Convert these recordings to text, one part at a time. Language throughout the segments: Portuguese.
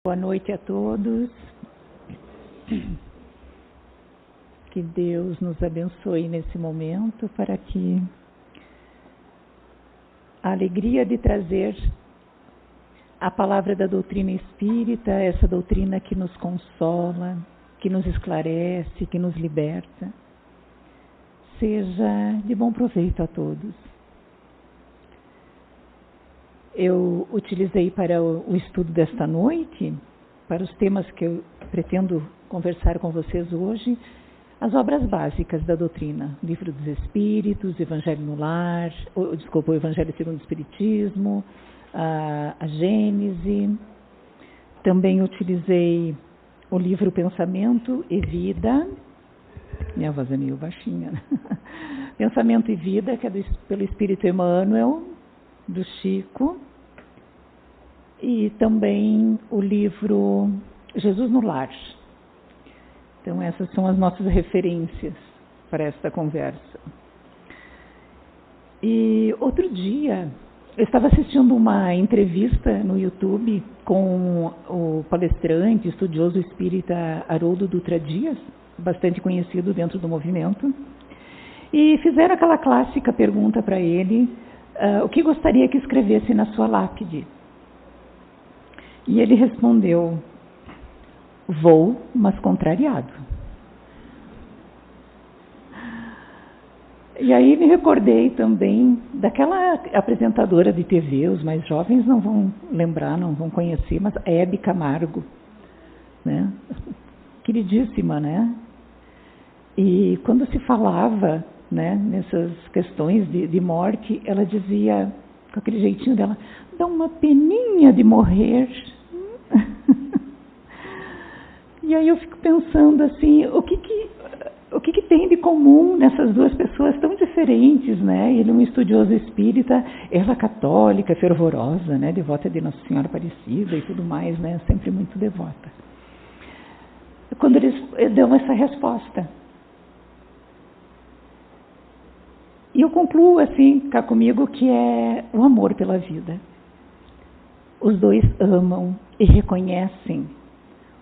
Boa noite a todos. Que Deus nos abençoe nesse momento para que a alegria de trazer a palavra da doutrina espírita, essa doutrina que nos consola, que nos esclarece, que nos liberta, seja de bom proveito a todos. Eu utilizei para o estudo desta noite, para os temas que eu pretendo conversar com vocês hoje, as obras básicas da doutrina, Livro dos Espíritos, Evangelho no Lar, o Evangelho segundo o Espiritismo, a Gênese. Também utilizei o livro Pensamento e Vida, minha voz é meio baixinha, né? Pensamento e Vida, que é pelo Espírito Emmanuel, do Chico, e também o livro Jesus no Lar. Então essas são as nossas referências para esta conversa. E outro dia eu estava assistindo uma entrevista no YouTube com o palestrante, estudioso espírita Haroldo Dutra Dias, bastante conhecido dentro do movimento, e fizeram aquela clássica pergunta para ele: o que gostaria que escrevesse na sua lápide? E ele respondeu: vou, mas contrariado. E aí me recordei também daquela apresentadora de TV, os mais jovens não vão lembrar, não vão conhecer, mas Hebe Camargo, né? Queridíssima, né? E quando se falava, né, nessas questões de morte, ela dizia, com aquele jeitinho dela, dá uma peninha de morrer. E aí eu fico pensando assim, o que tem de comum nessas duas pessoas tão diferentes, né? Ele é um estudioso espírita, ela católica, fervorosa, né? Devota de Nossa Senhora Aparecida e tudo mais, né? Sempre muito devota. Quando eles dão essa resposta. E eu concluo assim, cá comigo, que é o amor pela vida. Os dois amam e reconhecem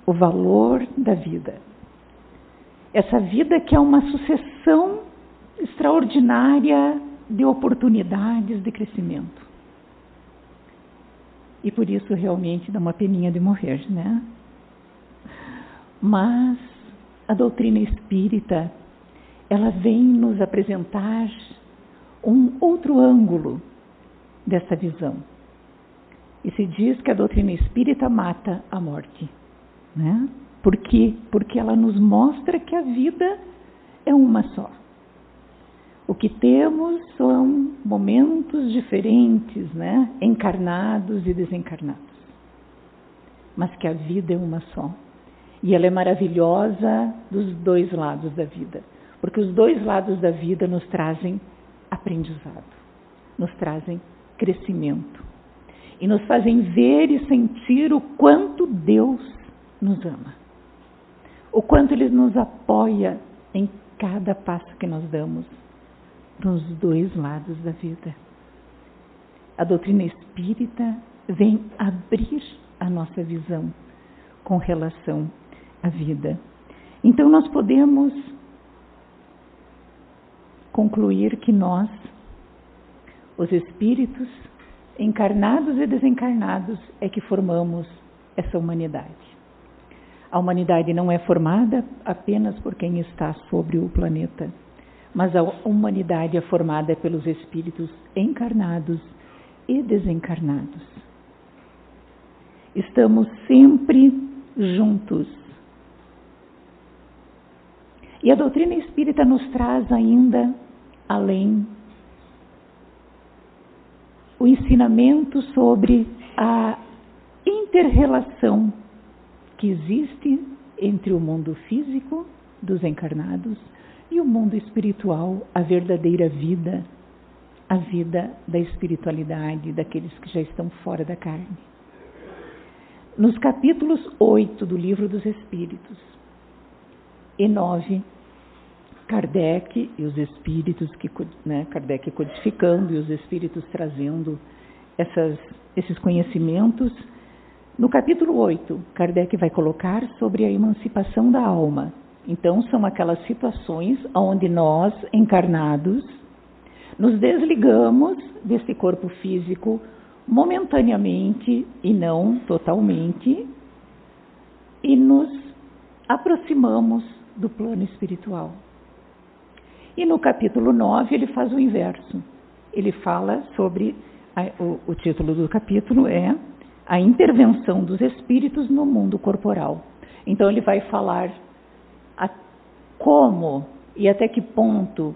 o valor da vida. Essa vida que é uma sucessão extraordinária de oportunidades de crescimento. E por isso realmente dá uma peninha de morrer, né? Mas a doutrina espírita, ela vem nos apresentar um outro ângulo dessa visão. E se diz que a doutrina espírita mata a morte, né? Por quê? Porque ela nos mostra que a vida é uma só. O que temos são momentos diferentes, né? Encarnados e desencarnados. Mas que a vida é uma só. E ela é maravilhosa dos dois lados da vida. Porque os dois lados da vida nos trazem aprendizado, nos trazem crescimento. E nos fazem ver e sentir o quanto Deus nos ama. O quanto Ele nos apoia em cada passo que nós damos nos dois lados da vida. A doutrina espírita vem abrir a nossa visão com relação à vida. Então nós podemos concluir que nós, os espíritos, encarnados e desencarnados, é que formamos essa humanidade. A humanidade não é formada apenas por quem está sobre o planeta, mas a humanidade é formada pelos espíritos encarnados e desencarnados. Estamos sempre juntos. E a doutrina espírita nos traz ainda, além, o ensinamento sobre a inter-relação que existe entre o mundo físico dos encarnados e o mundo espiritual, a verdadeira vida, a vida da espiritualidade, daqueles que já estão fora da carne. Nos capítulos 8 do Livro dos Espíritos e 9, Kardec e os espíritos, Kardec codificando e os espíritos trazendo esses conhecimentos, No capítulo 8, Kardec vai colocar sobre a emancipação da alma. Então, são aquelas situações onde nós, encarnados, nos desligamos desse corpo físico momentaneamente e não totalmente e nos aproximamos do plano espiritual. E no capítulo 9 ele faz o inverso. Ele fala sobre, o título do capítulo é A Intervenção dos Espíritos no Mundo Corporal. Então ele vai falar como e até que ponto,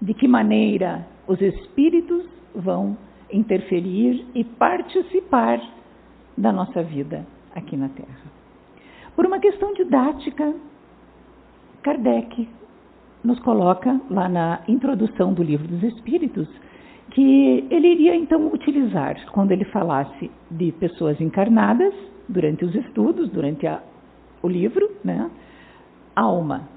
de que maneira os espíritos vão interferir e participar da nossa vida aqui na Terra. Por uma questão didática, Kardec nos coloca lá na introdução do Livro dos Espíritos que ele iria então utilizar, quando ele falasse de pessoas encarnadas, durante os estudos, durante o livro, né, alma.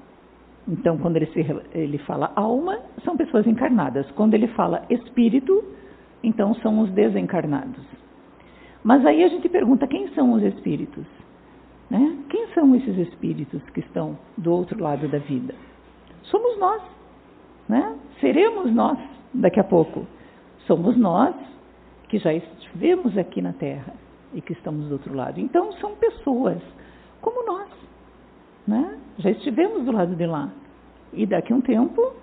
Então, quando ele fala alma, são pessoas encarnadas. Quando ele fala espírito, então são os desencarnados. Mas aí a gente pergunta, quem são os espíritos? Né? Quem são esses espíritos que estão do outro lado da vida? Somos nós, né? Seremos nós daqui a pouco. Somos nós que já estivemos aqui na Terra e que estamos do outro lado. Então, são pessoas como nós, né? Já estivemos do lado de lá. E daqui a um tempo,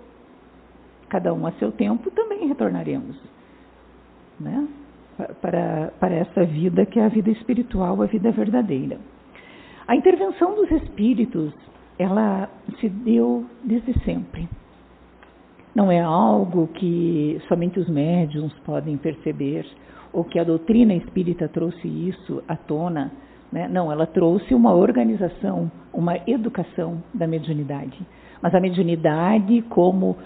cada um a seu tempo, também retornaremos, né? Para essa vida que é a vida espiritual, a vida verdadeira. A intervenção dos espíritos, ela se deu desde sempre. Não é algo que somente os médiuns podem perceber, ou que a doutrina espírita trouxe isso à tona, né? Não, ela trouxe uma organização, uma educação da mediunidade. Mas a mediunidade como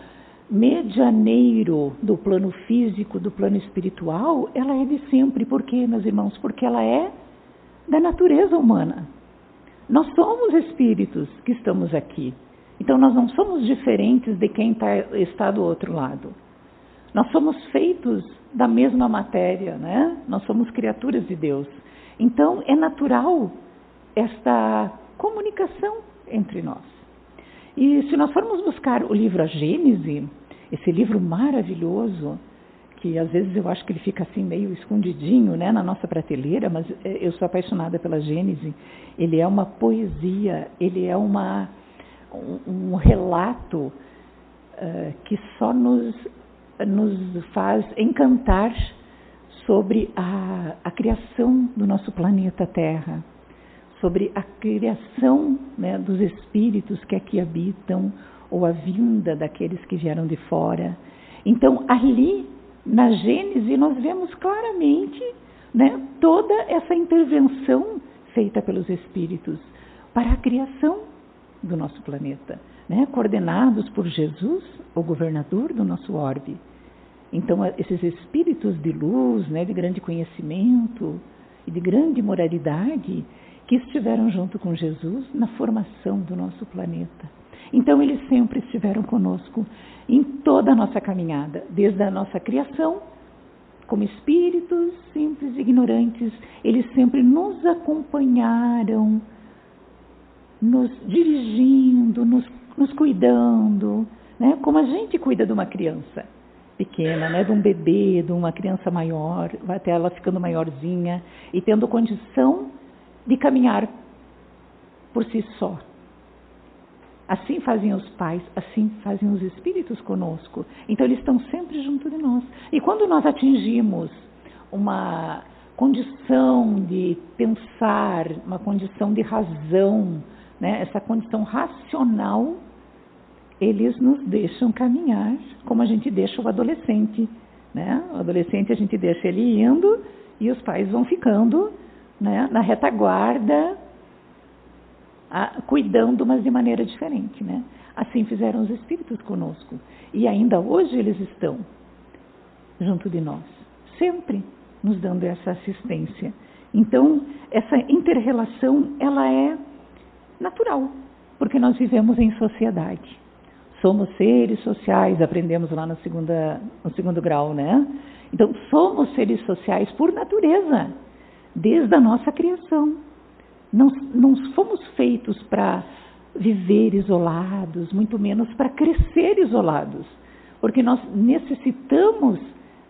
medianeiro do plano físico, do plano espiritual, ela é de sempre. Por quê, meus irmãos? Porque ela é da natureza humana. Nós somos espíritos que estamos aqui. Então, nós não somos diferentes de quem está do outro lado. Nós somos feitos da mesma matéria, né? Nós somos criaturas de Deus. Então, é natural esta comunicação entre nós. E se nós formos buscar o livro A Gênese, esse livro maravilhoso, que às vezes eu acho que ele fica assim meio escondidinho, né, na nossa prateleira, mas eu sou apaixonada pela Gênese. Ele é uma poesia, ele é um relato que só nos faz encantar sobre a criação do nosso planeta Terra, sobre a criação, né, dos espíritos que aqui habitam, ou a vinda daqueles que vieram de fora. Então, ali, na Gênese, nós vemos claramente, né, toda essa intervenção feita pelos espíritos para a criação do nosso planeta, né, coordenados por Jesus, o governador do nosso orbe. Então, esses espíritos de luz, né, de grande conhecimento e de grande moralidade, que estiveram junto com Jesus na formação do nosso planeta. Então, eles sempre estiveram conosco em toda a nossa caminhada, desde a nossa criação, como espíritos simples e ignorantes, eles sempre nos acompanharam, nos dirigindo, nos cuidando, né? Como a gente cuida de uma criança pequena, né? De um bebê, de uma criança maior, até ela ficando maiorzinha e tendo condição de caminhar por si só. Assim fazem os pais, assim fazem os espíritos conosco. Então, eles estão sempre junto de nós. E quando nós atingimos uma condição de pensar, uma condição de razão, né, essa condição racional, eles nos deixam caminhar como a gente deixa o adolescente, né? O adolescente a gente deixa ele indo e os pais vão ficando, né, na retaguarda, cuidando, mas de maneira diferente, né? Assim fizeram os espíritos conosco. E ainda hoje eles estão junto de nós, sempre nos dando essa assistência. Então, essa inter-relação, ela é natural, porque nós vivemos em sociedade. Somos seres sociais, aprendemos lá no segundo grau, né? Então, somos seres sociais por natureza. desde a nossa criação. Não fomos feitos para viver isolados, muito menos para crescer isolados, porque nós necessitamos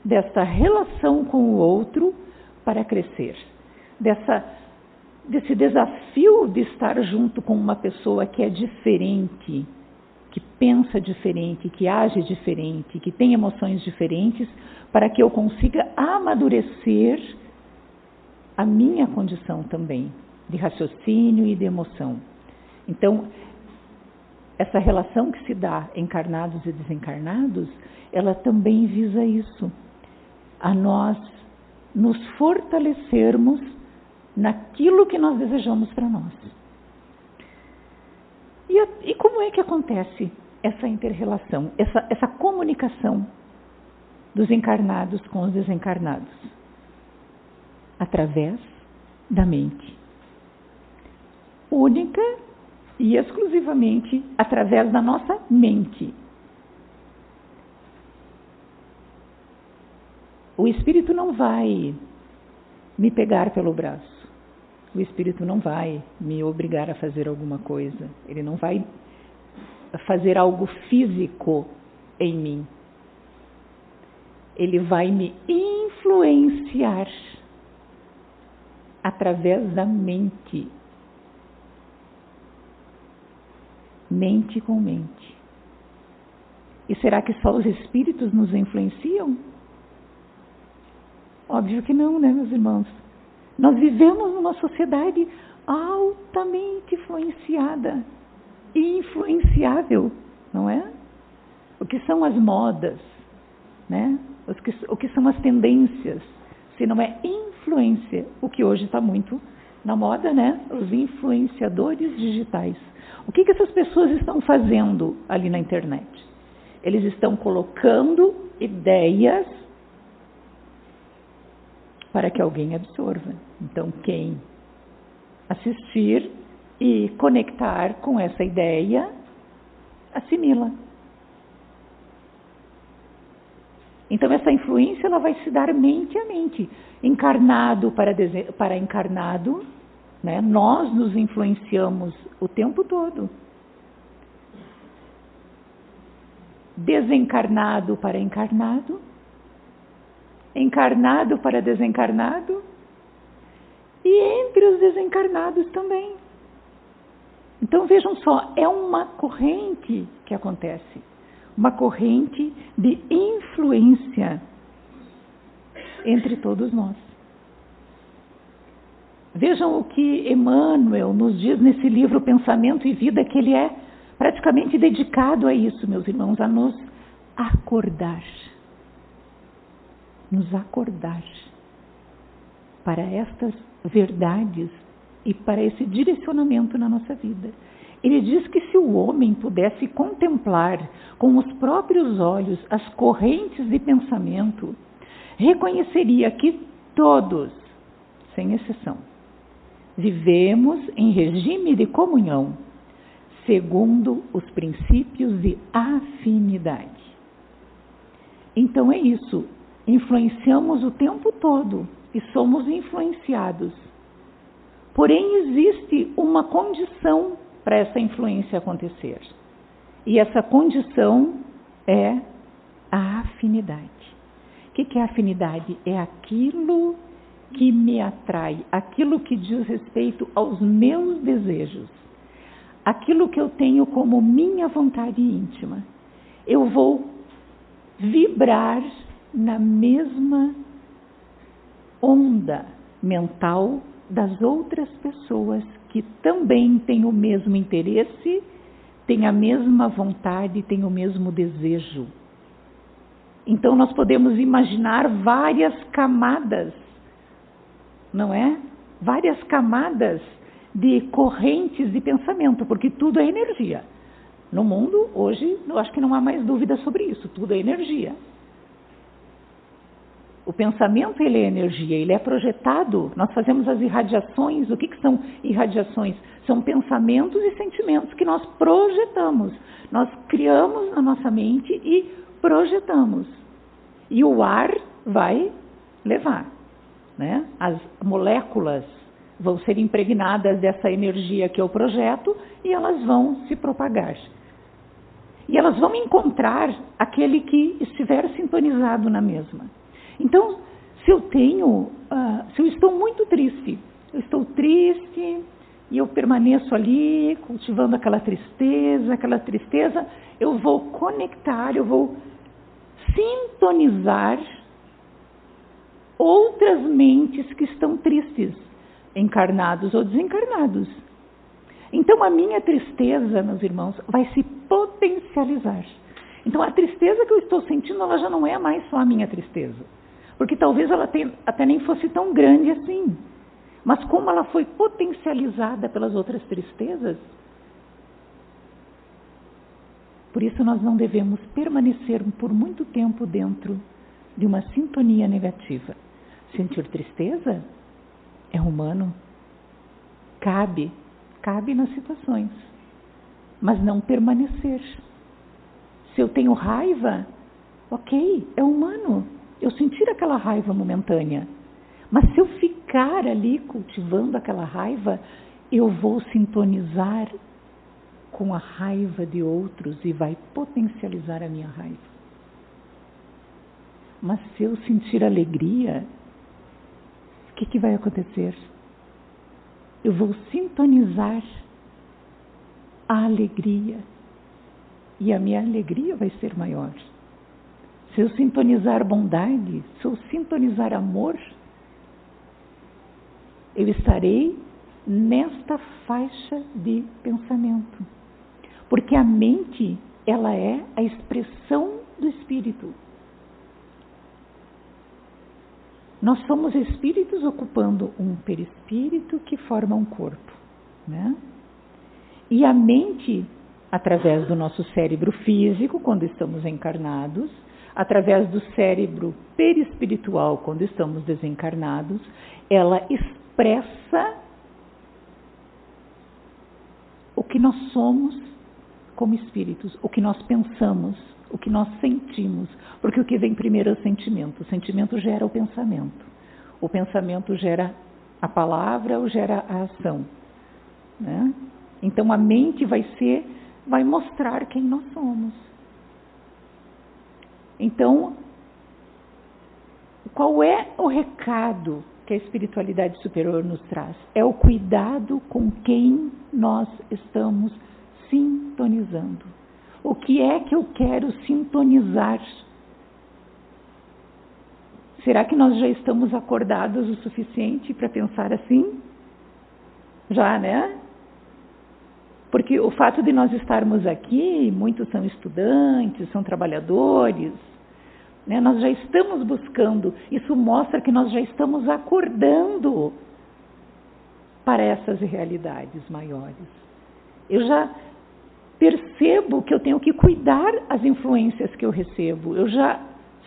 desta relação com o outro para crescer, desse desafio de estar junto com uma pessoa que é diferente, que pensa diferente, que age diferente, que tem emoções diferentes, para que eu consiga amadurecer a minha condição também, de raciocínio e de emoção. Então, essa relação que se dá encarnados e desencarnados, ela também visa isso, a nós nos fortalecermos naquilo que nós desejamos para nós. E como é que acontece essa inter-relação, essa comunicação dos encarnados com os desencarnados? Através da mente. Única e exclusivamente através da nossa mente. O espírito não vai me pegar pelo braço. O espírito não vai me obrigar a fazer alguma coisa. Ele não vai fazer algo físico em mim. Ele vai me influenciar através da mente. Mente com mente. E será que só os espíritos nos influenciam? Óbvio que não, né, meus irmãos? Nós vivemos numa sociedade altamente influenciada e influenciável, não é? O que são as modas, né? O que são as tendências, se não é influência, o que hoje está muito na moda, né? Os influenciadores digitais. O que essas pessoas estão fazendo ali na internet? Eles estão colocando ideias para que alguém absorva. Então, quem assistir e conectar com essa ideia, assimila. Então, essa influência ela vai se dar mente a mente, encarnado para encarnado, né? Nós nos influenciamos o tempo todo. Desencarnado para encarnado, encarnado para desencarnado e entre os desencarnados também. Então vejam só, é uma corrente que acontece, uma corrente de influência entre todos nós. Vejam o que Emmanuel nos diz nesse livro Pensamento e Vida, que ele é praticamente dedicado a isso, meus irmãos, a nos acordar. Nos acordar para estas verdades e para esse direcionamento na nossa vida. Ele diz que se o homem pudesse contemplar com os próprios olhos as correntes de pensamento, reconheceria que todos, sem exceção, vivemos em regime de comunhão, segundo os princípios de afinidade. Então é isso. Influenciamos o tempo todo e somos influenciados. Porém, existe uma condição para essa influência acontecer. E essa condição é a afinidade. O que é afinidade? É aquilo que me atrai, aquilo que diz respeito aos meus desejos, aquilo que eu tenho como minha vontade íntima. Eu vou vibrar na mesma onda mental das outras pessoas que também têm o mesmo interesse, têm a mesma vontade, têm o mesmo desejo. Então nós podemos imaginar várias camadas, não é? Várias camadas de correntes de pensamento, porque tudo é energia. No mundo, hoje, eu acho que não há mais dúvida sobre isso, tudo é energia. O pensamento, ele é energia, ele é projetado. Nós fazemos as irradiações. O que são irradiações? São pensamentos e sentimentos que nós projetamos. Nós criamos na nossa mente e projetamos. E o ar vai levar. né? As moléculas vão ser impregnadas dessa energia que é o projeto e elas vão se propagar. E elas vão encontrar aquele que estiver sintonizado na mesma. Então, se eu estou muito triste, eu estou triste e eu permaneço ali cultivando aquela tristeza, eu vou conectar, eu vou sintonizar outras mentes que estão tristes, encarnados ou desencarnados. Então a minha tristeza, meus irmãos, vai se potencializar. Então a tristeza que eu estou sentindo, ela já não é mais só a minha tristeza. Porque talvez ela até nem fosse tão grande assim. Mas como ela foi potencializada pelas outras tristezas, por isso nós não devemos permanecer por muito tempo dentro de uma sintonia negativa. Sentir tristeza é humano, cabe nas situações, mas não permanecer. Se eu tenho raiva, ok, é humano eu sentir aquela raiva momentânea, mas se eu ficar ali cultivando aquela raiva, eu vou sintonizar com a raiva de outros e vai potencializar a minha raiva. Mas se eu sentir alegria, o que vai acontecer? Eu vou sintonizar a alegria e a minha alegria vai ser maior. Se eu sintonizar bondade, se eu sintonizar amor, eu estarei nesta faixa de pensamento. Porque a mente, ela é a expressão do espírito. Nós somos espíritos ocupando um perispírito que forma um corpo, né? E a mente, através do nosso cérebro físico, quando estamos encarnados, através do cérebro perispiritual, quando estamos desencarnados, ela expressa o que nós somos como espíritos, o que nós pensamos, o que nós sentimos, porque o que vem primeiro é o sentimento gera o pensamento gera a palavra ou gera a ação, né? Então a mente vai mostrar quem nós somos. Então, qual é o recado que a espiritualidade superior nos traz? É o cuidado com quem nós estamos sintonizando. O que é que eu quero sintonizar? Será que nós já estamos acordados o suficiente para pensar assim? Já, né? Porque o fato de nós estarmos aqui, muitos são estudantes, são trabalhadores, né? Nós já estamos buscando, isso mostra que nós já estamos acordando para essas realidades maiores. Eu já percebo que eu tenho que cuidar as influências que eu recebo. Eu já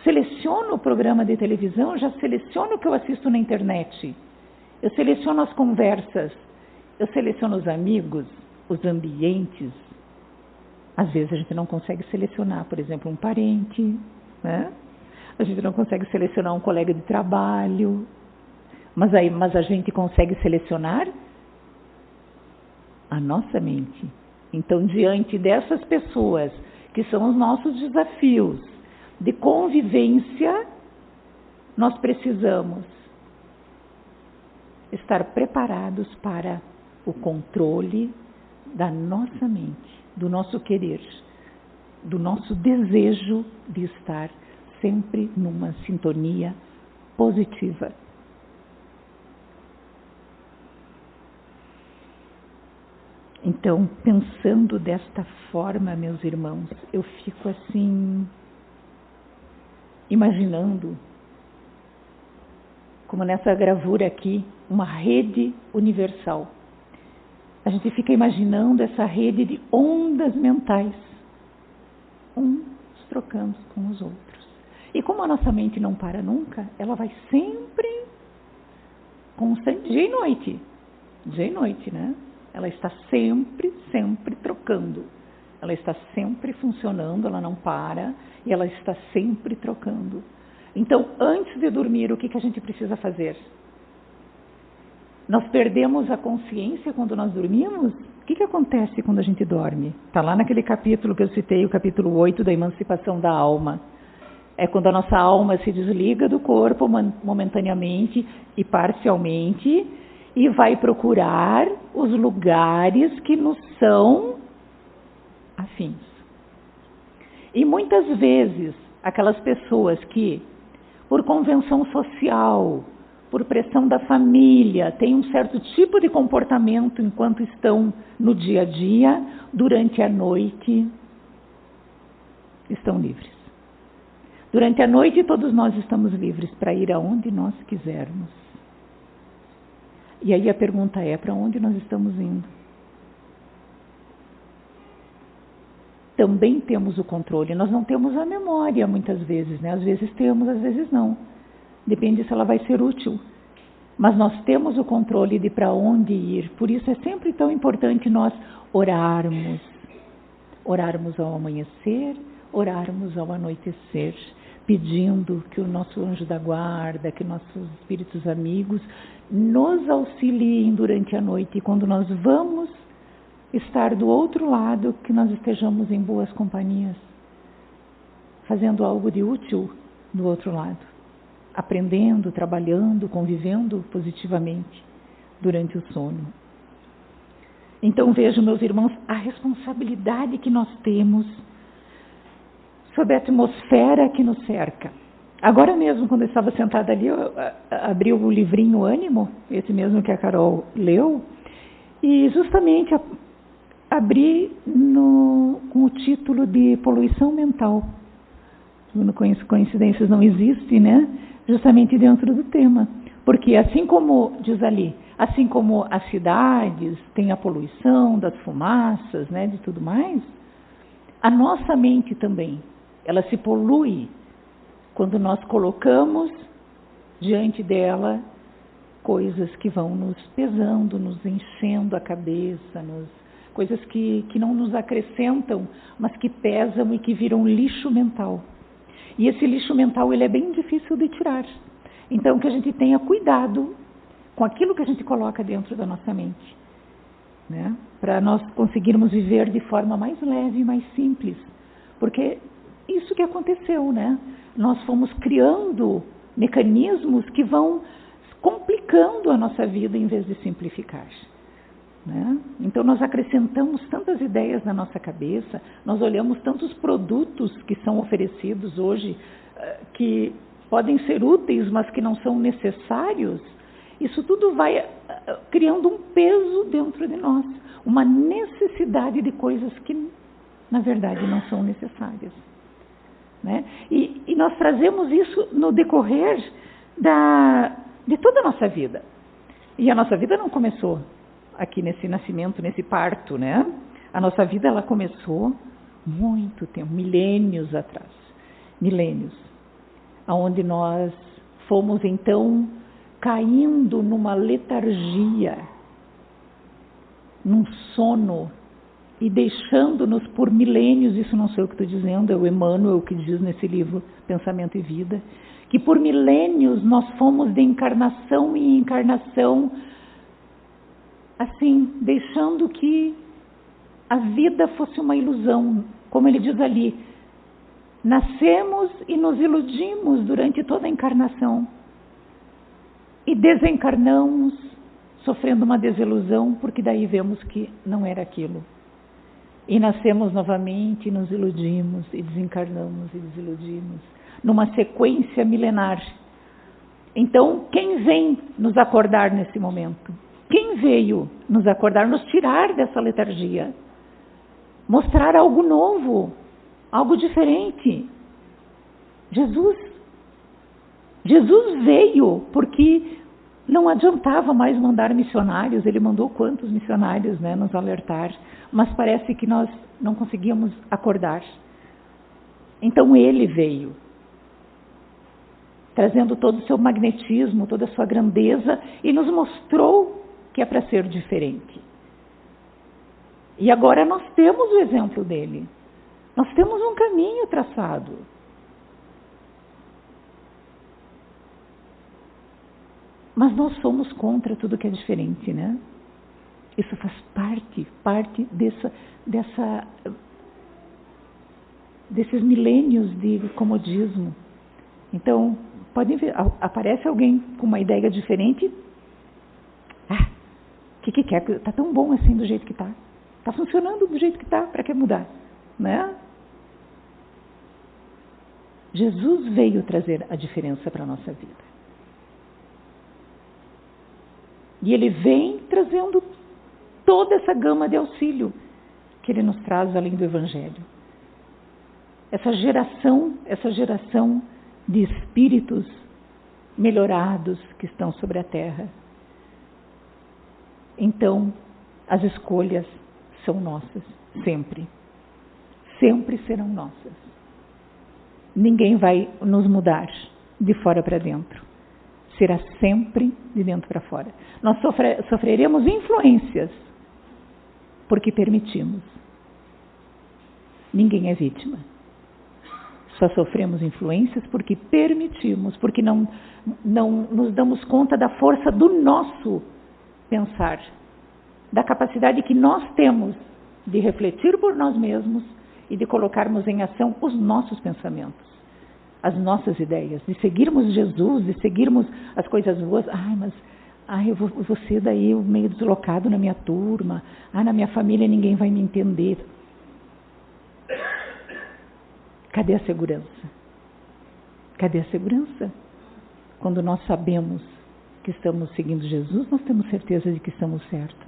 seleciono o programa de televisão, eu já seleciono o que eu assisto na internet. Eu seleciono as conversas, eu seleciono os amigos, os ambientes. Às vezes a gente não consegue selecionar, por exemplo, um parente, né? A gente não consegue selecionar um colega de trabalho, mas a gente consegue selecionar a nossa mente. Então, diante dessas pessoas, que são os nossos desafios de convivência, nós precisamos estar preparados para o controle da nossa mente, do nosso querer, do nosso desejo de estar sempre numa sintonia positiva. Então, pensando desta forma, meus irmãos, eu fico assim, imaginando, como nessa gravura aqui, uma rede universal. A gente fica imaginando essa rede de ondas mentais, uns trocando com os outros. E como a nossa mente não para nunca, ela vai sempre constante, dia e noite, né? Ela está sempre trocando. Ela está sempre funcionando, ela não para, e ela está sempre trocando. Então, antes de dormir, o que a gente precisa fazer? Nós perdemos a consciência quando nós dormimos? O que acontece quando a gente dorme? Está lá naquele capítulo que eu citei, o capítulo 8 da emancipação da alma. É quando a nossa alma se desliga do corpo momentaneamente e parcialmente e vai procurar os lugares que nos são afins. E muitas vezes, aquelas pessoas que, por convenção social, por pressão da família, têm um certo tipo de comportamento enquanto estão no dia a dia, durante a noite, estão livres. Durante a noite, todos nós estamos livres para ir aonde nós quisermos. E aí a pergunta é, para onde nós estamos indo? Também temos o controle. Nós não temos a memória, muitas vezes, né? Às vezes temos, às vezes não. Depende se ela vai ser útil. Mas nós temos o controle de para onde ir. Por isso é sempre tão importante nós orarmos. Orarmos ao amanhecer, orarmos ao anoitecer, pedindo que o nosso anjo da guarda, que nossos espíritos amigos nos auxiliem durante a noite. E quando nós vamos estar do outro lado, que nós estejamos em boas companhias, fazendo algo de útil do outro lado, aprendendo, trabalhando, convivendo positivamente durante o sono. Então vejam, meus irmãos, a responsabilidade que nós temos sobre a atmosfera que nos cerca. Agora mesmo, quando eu estava sentada ali, eu abri o livrinho Ânimo, esse mesmo que a Carol leu, e justamente abri com o título de Poluição Mental. Coincidências não existem, né? Justamente dentro do tema. Porque assim como, diz ali, assim como as cidades têm a poluição das fumaças, né, de tudo mais, a nossa mente também, ela se polui quando nós colocamos diante dela coisas que vão nos pesando, nos enchendo a cabeça, coisas que não nos acrescentam, mas que pesam e que viram lixo mental. E esse lixo mental, ele é bem difícil de tirar. Então, que a gente tenha cuidado com aquilo que a gente coloca dentro da nossa mente, né? Para nós conseguirmos viver de forma mais leve e mais simples. Porque isso que aconteceu, né? Nós fomos criando mecanismos que vão complicando a nossa vida em vez de simplificar, né? Então nós acrescentamos tantas ideias na nossa cabeça, nós olhamos tantos produtos que são oferecidos hoje, que podem ser úteis, mas que não são necessários. Isso tudo vai criando um peso dentro de nós, uma necessidade de coisas que, na verdade, não são necessárias, né? E nós trazemos isso no decorrer de toda a nossa vida. E a nossa vida não começou aqui nesse nascimento, nesse parto, né? A nossa vida, ela começou muito tempo, milênios atrás. Milênios. Onde nós fomos, então, caindo numa letargia, num sono, e deixando-nos por milênios, isso não sei o que estou dizendo, é o Emmanuel que diz nesse livro Pensamento e Vida, que por milênios nós fomos de encarnação em encarnação, assim, deixando que a vida fosse uma ilusão, como ele diz ali, nascemos e nos iludimos durante toda a encarnação e desencarnamos sofrendo uma desilusão, porque daí vemos que não era aquilo. E nascemos novamente e nos iludimos e desencarnamos e desiludimos, numa sequência milenar. Então, quem vem nos acordar nesse momento? Quem veio nos acordar, nos tirar dessa letargia? Mostrar algo novo, algo diferente. Jesus veio porque não adiantava mais mandar missionários. Ele mandou quantos missionários, né, nos alertar, mas parece que nós não conseguíamos acordar. Então ele veio, trazendo todo o seu magnetismo, toda a sua grandeza, e nos mostrou que é para ser diferente. E agora nós temos o exemplo dele. Nós temos um caminho traçado. Mas nós somos contra tudo que é diferente, né? Isso faz parte desses milênios de comodismo. Então, podem ver, aparece alguém com uma ideia diferente. O que quer? Está tão bom assim do jeito que está. Está funcionando do jeito que está, para que mudar? Né? Jesus veio trazer a diferença para a nossa vida. E Ele vem trazendo toda essa gama de auxílio que Ele nos traz além do Evangelho. Essa geração de espíritos melhorados que estão sobre a Terra. Então, as escolhas são nossas, sempre. Sempre serão nossas. Ninguém vai nos mudar de fora para dentro. Será sempre de dentro para fora. Nós sofreremos influências porque permitimos. Ninguém é vítima. Só sofremos influências porque permitimos, porque não nos damos conta da força do nosso pensar, da capacidade que nós temos de refletir por nós mesmos e de colocarmos em ação os nossos pensamentos, as nossas ideias, de seguirmos Jesus, de seguirmos as coisas boas. Eu vou ser daí meio deslocado na minha turma, na minha família ninguém vai me entender. Cadê a segurança? Cadê a segurança? Quando nós sabemos que estamos seguindo Jesus, nós temos certeza de que estamos certos.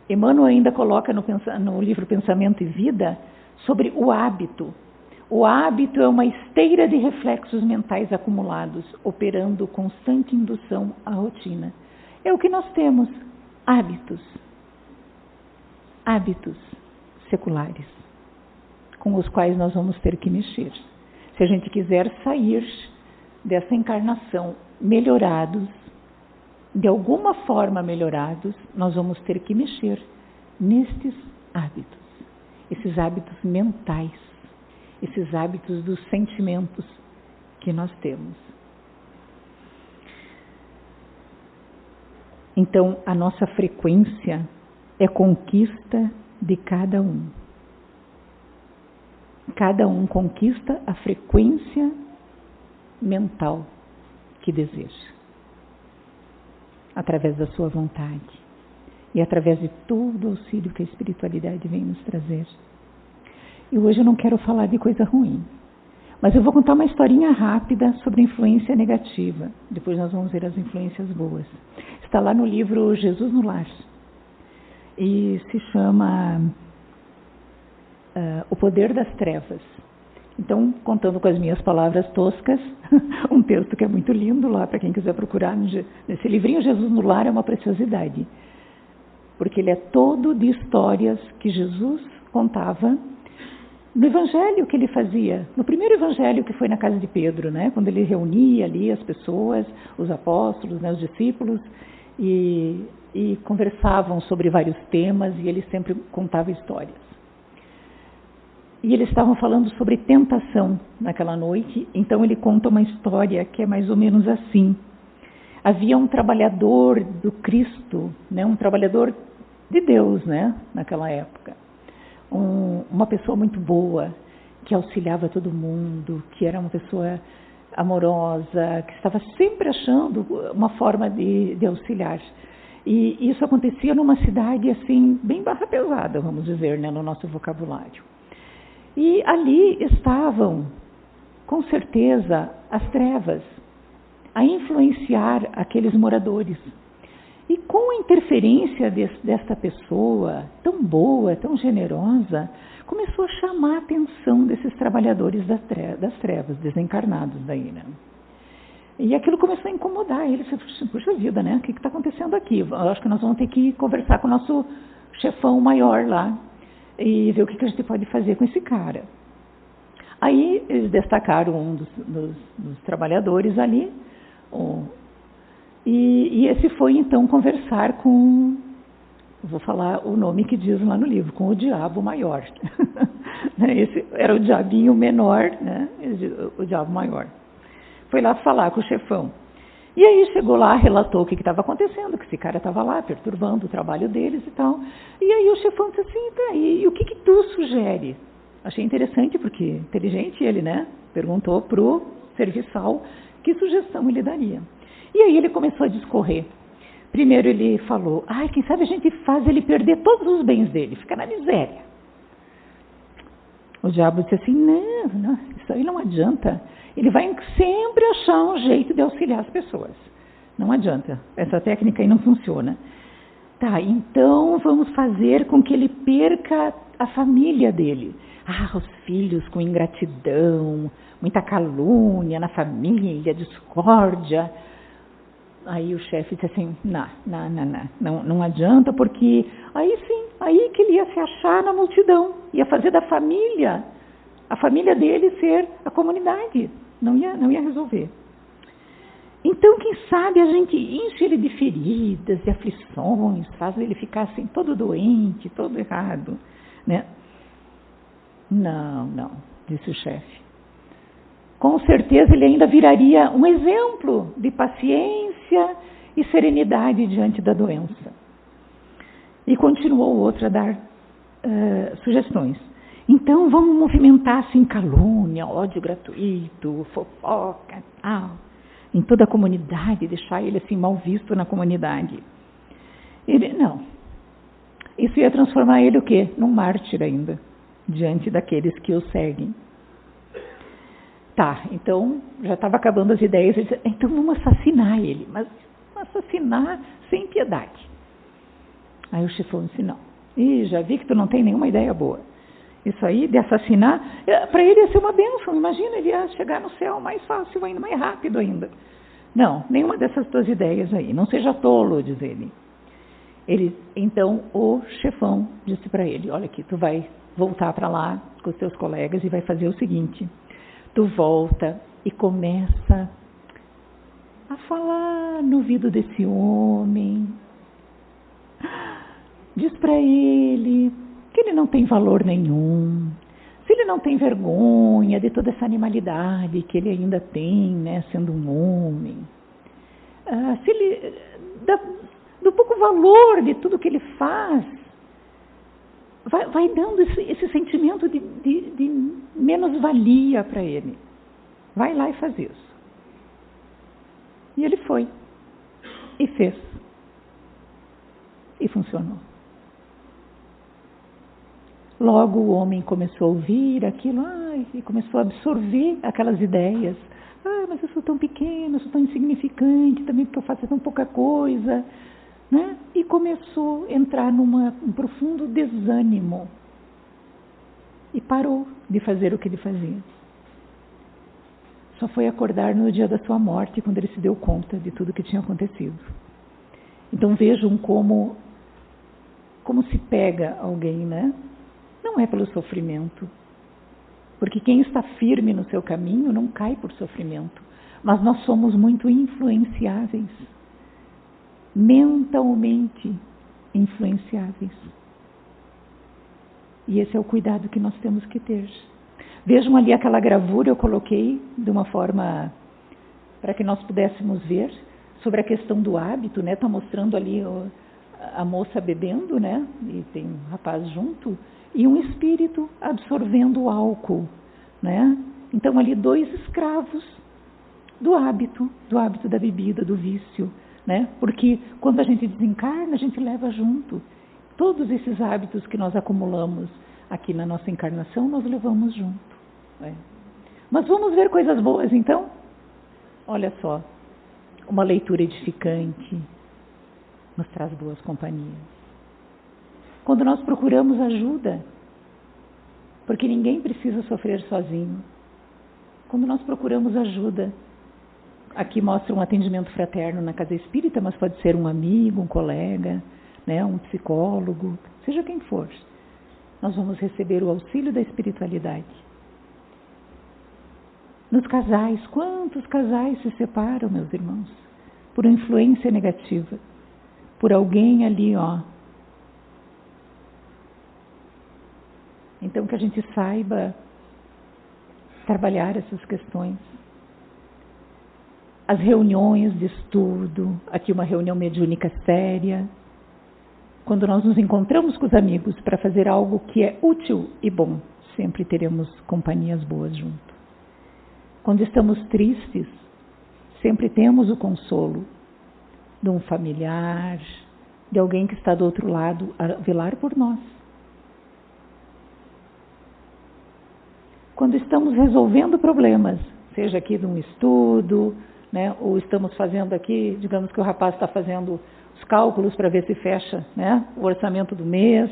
Emmanuel ainda coloca no livro Pensamento e Vida sobre o hábito. O hábito é uma esteira de reflexos mentais acumulados, operando constante indução à rotina. É o que nós temos, hábitos seculares, com os quais nós vamos ter que mexer. Se a gente quiser sair dessa encarnação melhorados, de alguma forma melhorados, nós vamos ter que mexer nestes hábitos, esses hábitos mentais, esses hábitos dos sentimentos que nós temos. Então, a nossa frequência é conquista de cada um. Cada um conquista a frequência mental que deseja, através da sua vontade e através de todo o auxílio que a espiritualidade vem nos trazer. E hoje eu não quero falar de coisa ruim, mas eu vou contar uma historinha rápida sobre influência negativa. Depois nós vamos ver as influências boas. Está lá no livro Jesus no Lar. E se chama O Poder das Trevas. Então, contando com as minhas palavras toscas, um texto que é muito lindo lá, para quem quiser procurar nesse livrinho, Jesus no Lar é uma preciosidade, porque ele é todo de histórias que Jesus contava no evangelho que ele fazia, no primeiro evangelho que foi na casa de Pedro, né, quando ele reunia ali as pessoas, os apóstolos, né, os discípulos, e conversavam sobre vários temas, e ele sempre contava histórias. E eles estavam falando sobre tentação naquela noite, então ele conta uma história que é mais ou menos assim. Havia um trabalhador do Cristo, né, um trabalhador de Deus, né, naquela época. Uma pessoa muito boa, que auxiliava todo mundo, que era uma pessoa amorosa, que estava sempre achando uma forma de auxiliar. E isso acontecia numa cidade assim, bem barra pesada, vamos dizer, né, no nosso vocabulário. E ali estavam, com certeza, as trevas a influenciar aqueles moradores. E com a interferência desta pessoa tão boa, tão generosa, começou a chamar a atenção desses trabalhadores das trevas, desencarnados daí, né? E aquilo começou a incomodar eles. Puxa vida, né? O que está acontecendo aqui? Eu acho que nós vamos ter que conversar com o nosso chefão maior lá e ver o que a gente pode fazer com esse cara. Aí eles destacaram um dos trabalhadores ali, e esse foi então conversar com, vou falar o nome que diz lá no livro, com o diabo maior. Esse era o diabinho menor, né? O diabo maior. foi lá falar com o chefão. E aí chegou lá, relatou o que estava acontecendo, que esse cara estava lá perturbando o trabalho deles e tal. E aí o chefão disse assim, tá, e o que tu sugere? Achei interessante, porque inteligente ele, né? Perguntou pro serviçal que sugestão ele daria. E aí ele começou a discorrer. Primeiro ele falou, quem sabe a gente faz ele perder todos os bens dele, fica na miséria. O diabo disse assim, não, isso aí não adianta. Ele vai sempre achar um jeito de auxiliar as pessoas. Não adianta, essa técnica aí não funciona. Tá, então vamos fazer com que ele perca a família dele. Os filhos com ingratidão, muita calúnia na família, discórdia. Aí o chefe disse assim, não adianta, porque aí sim, aí que ele ia se achar na multidão, ia fazer da família, a família dele ser a comunidade, não ia resolver. Então, quem sabe a gente enche ele de feridas, de aflições, faz ele ficar assim todo doente, todo errado, né? Não, disse o chefe. Com certeza ele ainda viraria um exemplo de paciência e serenidade diante da doença. E continuou o outro a dar sugestões. Então vamos movimentar assim calúnia, ódio gratuito, fofoca, tal, em toda a comunidade, deixar ele assim mal visto na comunidade. Ele, não. Isso ia transformar ele o quê? Num mártir ainda, diante daqueles que o seguem. Tá, então já estava acabando as ideias, ele disse, então vamos assassinar ele, mas assassinar sem piedade. Aí o chefão disse, não, já vi que tu não tem nenhuma ideia boa. Isso aí de assassinar, para ele ia ser uma bênção, imagina, ele ia chegar no céu mais fácil ainda, mais rápido ainda. Não, nenhuma dessas tuas ideias aí, não seja tolo, diz ele. Então o chefão disse para ele, olha aqui, tu vai voltar para lá com os teus colegas e vai fazer o seguinte, tu volta e começa a falar no ouvido desse homem, diz para ele que ele não tem valor nenhum, se ele não tem vergonha de toda essa animalidade que ele ainda tem, né, sendo um homem, se ele do pouco valor de tudo que ele faz, vai dando esse sentimento de menos-valia para ele. Vai lá e faz isso. E ele foi. E fez. E funcionou. Logo o homem começou a ouvir aquilo, e começou a absorver aquelas ideias. Mas eu sou tão pequeno, eu sou tão insignificante, também porque eu faço tão pouca coisa. Né? E começou a entrar um profundo desânimo. E parou de fazer o que ele fazia. Só foi acordar no dia da sua morte, quando ele se deu conta de tudo que tinha acontecido. Então vejam como se pega alguém, né? Não é pelo sofrimento. Porque quem está firme no seu caminho não cai por sofrimento. Mas nós somos muito influenciáveis. Mentalmente influenciáveis. E esse é o cuidado que nós temos que ter. Vejam ali aquela gravura, eu coloquei de uma forma para que nós pudéssemos ver sobre a questão do hábito, né? Está mostrando ali a moça bebendo, né? E tem um rapaz junto, e um espírito absorvendo o álcool, né? Então ali 2 escravos do hábito da bebida, do vício, né? Porque quando a gente desencarna, a gente leva junto todos esses hábitos que nós acumulamos aqui na nossa encarnação, nós levamos junto. Né? Mas vamos ver coisas boas então? Olha só, uma leitura edificante nos traz boas companhias. Quando nós procuramos ajuda, porque ninguém precisa sofrer sozinho. Quando nós procuramos ajuda, aqui mostra um atendimento fraterno na casa espírita, mas pode ser um amigo, um colega, né, um psicólogo, seja quem for. Nós vamos receber o auxílio da espiritualidade. Nos casais, quantos casais se separam, meus irmãos? Por uma influência negativa. Por alguém ali, Então que a gente saiba trabalhar essas questões. as reuniões de estudo, aqui uma reunião mediúnica séria, quando nós nos encontramos com os amigos para fazer algo que é útil e bom, sempre teremos companhias boas junto. Quando estamos tristes, sempre temos o consolo de um familiar, de alguém que está do outro lado a velar por nós. Quando estamos resolvendo problemas, seja aqui de um estudo, né, ou estamos fazendo aqui, digamos que o rapaz está fazendo os cálculos para ver se fecha, né, o orçamento do mês,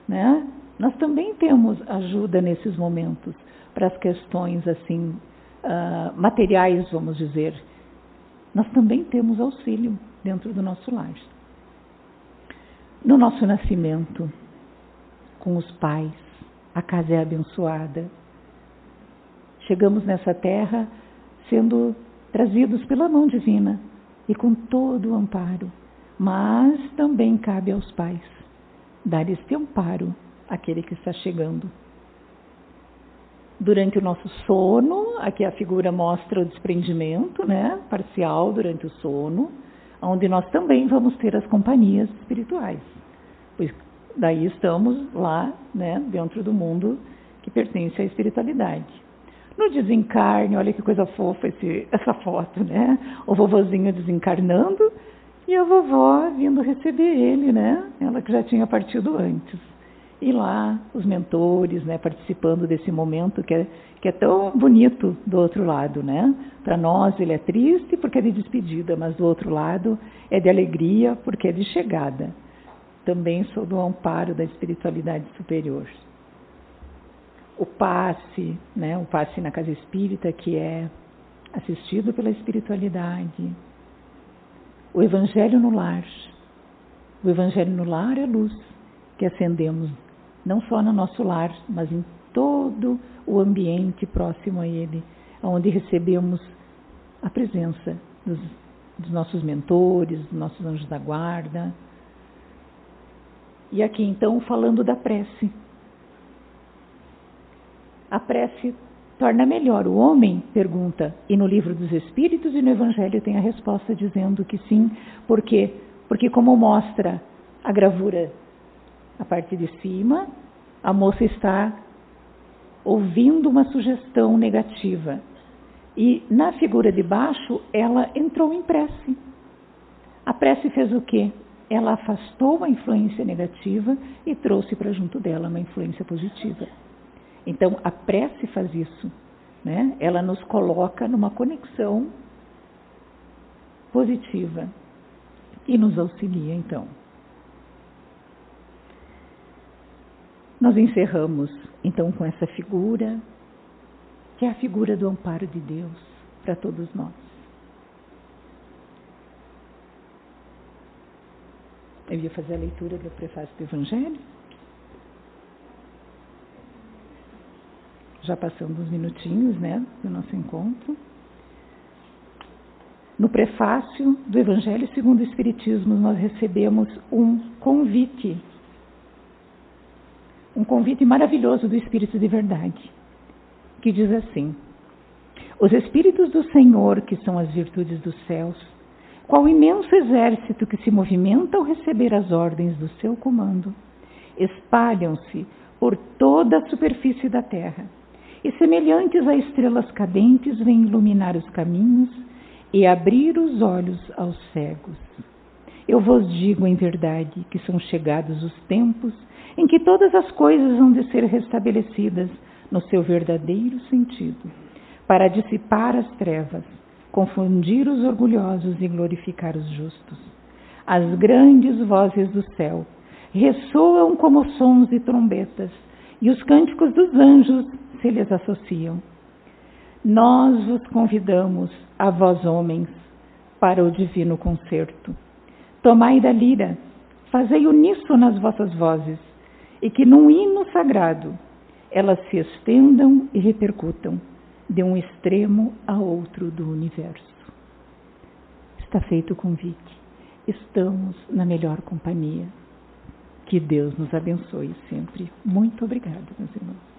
né, nós também temos ajuda nesses momentos para as questões assim materiais, vamos dizer. Nós também temos auxílio dentro do nosso lar. No nosso nascimento, com os pais, a casa é abençoada. Chegamos nessa terra sendo trazidos pela mão divina e com todo o amparo. Mas também cabe aos pais dar este amparo àquele que está chegando. Durante o nosso sono, aqui a figura mostra o desprendimento, né, parcial durante o sono, onde nós também vamos ter as companhias espirituais. Pois daí estamos lá, né, dentro do mundo que pertence à espiritualidade. No desencarne, olha que coisa fofa essa foto, né? O vovozinho desencarnando e a vovó vindo receber ele, né? Ela que já tinha partido antes. E lá os mentores, né, participando desse momento que é tão bonito do outro lado, né? Para nós ele é triste porque é de despedida, mas do outro lado é de alegria porque é de chegada. Também sob o amparo da espiritualidade superior. O passe, né, o passe na casa espírita que é assistido pela espiritualidade. O evangelho no lar. O evangelho no lar é a luz que acendemos não só no nosso lar, mas em todo o ambiente próximo a ele, onde recebemos a presença dos nossos mentores, dos nossos anjos da guarda. E aqui então falando da prece. A prece torna melhor. O homem pergunta, e no livro dos Espíritos e no Evangelho tem a resposta dizendo que sim. Por quê? Porque como mostra a gravura, a parte de cima, a moça está ouvindo uma sugestão negativa. E na figura de baixo, ela entrou em prece. A prece fez o quê? Ela afastou a influência negativa e trouxe para junto dela uma influência positiva. Então, a prece faz isso, né? Ela nos coloca numa conexão positiva e nos auxilia, então. Nós encerramos, então, com essa figura, que é a figura do amparo de Deus para todos nós. Eu ia fazer a leitura do prefácio do Evangelho. Já passando uns minutinhos, né, do nosso encontro. No prefácio do Evangelho segundo o Espiritismo, nós recebemos um convite maravilhoso do Espírito de Verdade, que diz assim: os Espíritos do Senhor, que são as virtudes dos céus, qual imenso exército que se movimenta ao receber as ordens do seu comando, espalham-se por toda a superfície da terra, e semelhantes a estrelas cadentes vêm iluminar os caminhos e abrir os olhos aos cegos. Eu vos digo em verdade que são chegados os tempos em que todas as coisas hão de ser restabelecidas no seu verdadeiro sentido, para dissipar as trevas, confundir os orgulhosos e glorificar os justos. As grandes vozes do céu ressoam como sons de trombetas, e os cânticos dos anjos se lhes associam. Nós vos convidamos, a vós homens, para o divino concerto. Tomai da lira, fazei uníssono nas vossas vozes, e que num hino sagrado elas se estendam e repercutam de um extremo a outro do universo. Está feito o convite. Estamos na melhor companhia. Que Deus nos abençoe sempre. Muito obrigada, meus irmãos.